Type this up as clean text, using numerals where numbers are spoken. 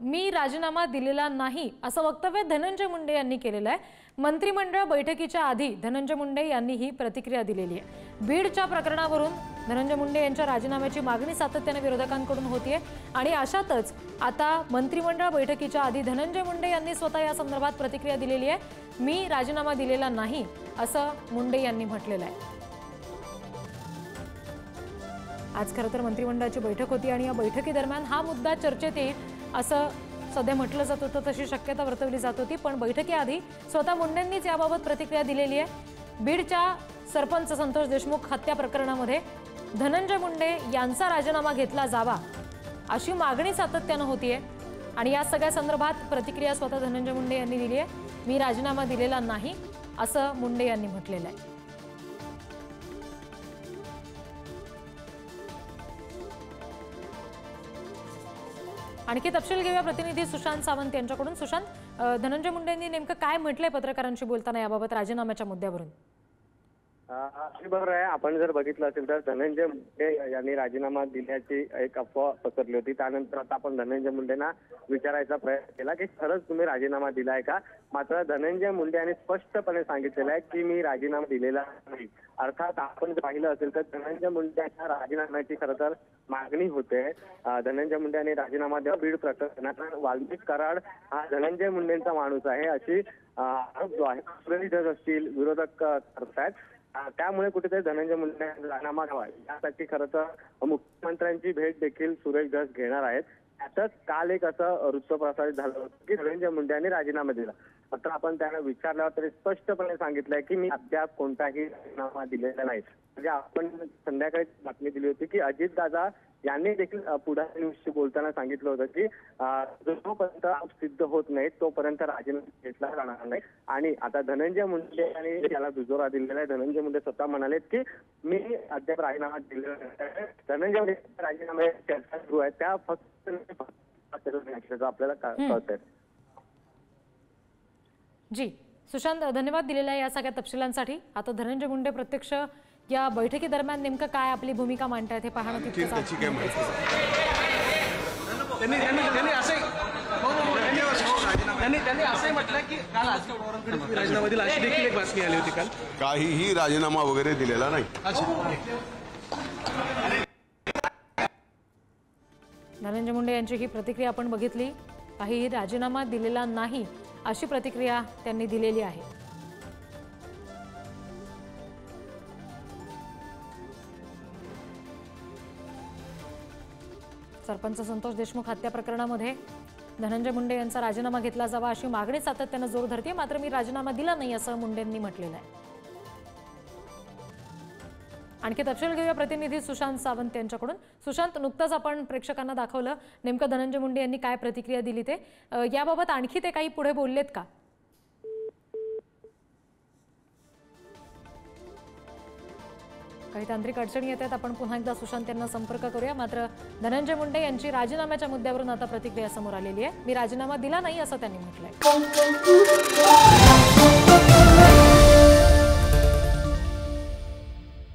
मी राजीनामा दिलेला नाही असं वक्तव्य धनंजय मुंडे यांनी केलेलं आहे। मंत्रिमंडळ बैठकीच्या आधी धनंजय मुंडे यांनी ही प्रतिक्रिया दिलेली आहे। बीडच्या प्रकरणावरून धनंजय मुंडे यांच्या राजीनाम्याची मागणी सातत्याने विरोधकांकडून होतीये आणि अशातच आता मंत्रिमंडळ बैठकीच्या आधी धनंजय मुंडे यांनी स्वतः या संदर्भात प्रतिक्रिया दिलेली आहे। मी राजीनामा दिलेला नाही असं मुंडे यांनी म्हटलेलं आहे। आज खरं तर मंत्रिमंडळाची बैठक होती आणि या बैठकीदरम्यान हा मुद्दा चर्चेत येईल असं सध्या म्हटलं जात होतं, तशी शक्यता वर्तवली जात होती। पण बैठकीआधी स्वतः मुंडेंनीच याबाबत प्रतिक्रिया दिलेली आहे। बीडच्या सरपंच संतोष देशमुख हत्या प्रकरणामध्ये धनंजय मुंडे यांचा राजीनामा घेतला जावा अशी मागणी सातत्याने होतीये आणि या सगळ्या संदर्भात प्रतिक्रिया स्वतः धनंजय मुंडे यांनी दिली आहे। मी राजीनामा दिलेला नाही असं मुंडे यांनी म्हटलेलं आहे। आणखी तपशील घेऊया प्रतिनिधी सुशांत सावंत यांच्याकडून। सुशांत, धनंजय मुंडे यांनी नेमकं काय म्हटलंय पत्रकारांशी बोलताना याबाबत राजीनाम्याच्या मुद्द्यावरून? बरोबर आहे। आपण जर बघितलं असेल तर धनंजय मुंडे यांनी राजीनामा दिल्याची एक अफवा पसरली होती। त्यानंतर आता आपण धनंजय मुंडेंना विचारायचा प्रयत्न केला की खरंच तुम्ही राजीनामा दिलाय का। मात्र धनंजय मुंडे यांनी स्पष्टपणे सांगितलेलं आहे की मी राजीनामा दिलेला नाही। अर्थात आपण जर पाहिलं असेल तर धनंजय मुंडे यांच्या राजीनाम्याची खरं तर मागणी होते। धनंजय मुंडे यांनी राजीनामा द्यावा। बीड प्रकरणात वाल्मिक कराड हा धनंजय मुंडेंचा माणूस आहे अशी आरोप जो आहे सुरेश धस असतील विरोधक करतायत। त्यामुळे कुठेतरी धनंजय मुंडे राजीनामा द्यावा यासाठी खरं तर मुख्यमंत्र्यांची भेट देखील सुरेश धस घेणार आहेत। त्यातच काल एक असं वृत्त प्रसारित झालं होतं की धनंजय मुंडे यांनी राजीनामा दिला। मात्र आपण त्यांना विचारल्यावर तरी स्पष्टपणे सांगितलंय की मी अद्याप कोणताही राजीनामा दिलेला नाही। म्हणजे आपण संध्याकाळी बातमी दिली होती की अजितदादा यांनी देखील पुढारी न्यूजशी बोलताना सांगितलं होतं की जोपर्यंत सिद्ध होत नाही तोपर्यंत राजीनामा घेतला जाणार नाही। आणि आता धनंजय मुंडे यांनी त्याला दुजोरा दिलेला आहे। धनंजय मुंडे स्वतः म्हणालेत की मी अद्याप राजीनामा दिलेला नाही। धनंजय मुंडे राजीनामा चर्चा सुरू आहे त्या फक्त आपल्याला कळत आहे। जी सुशांत, धन्यवाद दिलेल्या या सगळ्या तपशिलांसाठी। आता धनंजय मुंडे प्रत्यक्ष या बैठकी दरम्यान नेमकं काय आपली भूमिका मांडतायत हे पाहणं तितकंच काहीही राजीनामा वगैरे दिलेला नाही। धनंजय मुंडे यांची ही प्रतिक्रिया आपण बघितली। काहीही राजीनामा दिलेला नाही अशी प्रतिक्रिया त्यांनी दिलेली आहे। सरपंच संतोष देशमुख हत्या प्रकरणामध्ये धनंजय मुंडे यांचा राजीनामा घेतला जावा अशी मागणी सातत्याने जोर धरते। मात्र मी राजीनामा दिला नाही असं मुंडेंनी म्हटलेलं आहे। आणखी तपशील घेऊया प्रतिनिधी सुशांत सावंत यांच्याकडून। सुशांत, नुकतंच आपण प्रेक्षकांना दाखवलं नेमकं धनंजय मुंडे यांनी काय प्रतिक्रिया दिली ते, याबाबत आणखी ते काही पुढे बोललेत का? काही तांत्रिक अडचणी येत आहेत, आपण पुन्हा एकदा सुशांत यांना संपर्क करूया। मात्र धनंजय मुंडे यांची राजीनाम्याच्या मुद्द्यावरून आता प्रतिक्रिया समोर आलेली आहे। मी राजीनामा दिला नाही असं त्यांनी म्हटलंय।